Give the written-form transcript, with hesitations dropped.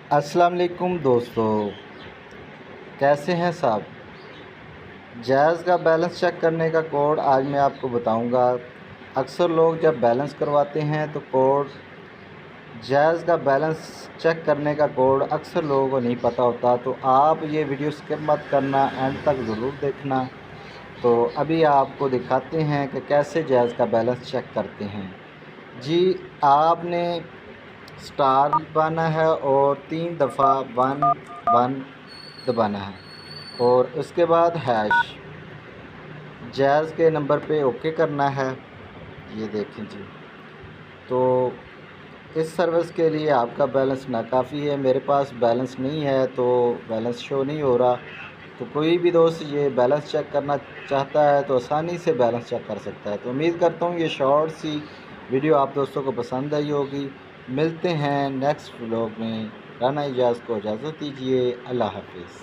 अस्सलाम वालेकुम दोस्तों, कैसे हैं साहब। जैज़ का बैलेंस चेक करने का कोड आज मैं आपको बताऊंगा। अक्सर लोग जब बैलेंस करवाते हैं तो कोड जैज़ का बैलेंस चेक करने का कोड अक्सर लोगों को नहीं पता होता, तो आप ये वीडियो स्किप मत करना, एंड तक ज़रूर देखना। तो अभी आपको दिखाते हैं कि कैसे जैज़ का बैलेंस चेक करते हैं। जी, आपने स्टार दबाना है और 3 दफ़ा 1 1 दबाना है, और उसके बाद हैश जैज़ के नंबर पे ओके करना है। ये देखें जी, तो इस सर्विस के लिए आपका बैलेंस नाकाफ़ी है। मेरे पास बैलेंस नहीं है तो बैलेंस शो नहीं हो रहा। तो कोई भी दोस्त ये बैलेंस चेक करना चाहता है तो आसानी से बैलेंस चेक कर सकता है। तो उम्मीद करता हूँ ये शॉर्ट सी वीडियो आप दोस्तों को पसंद आई होगी। मिलते हैं नेक्स्ट व्लॉग में। राना इजाज़ को इजाज़त दीजिए। अल्लाह हाफिज़।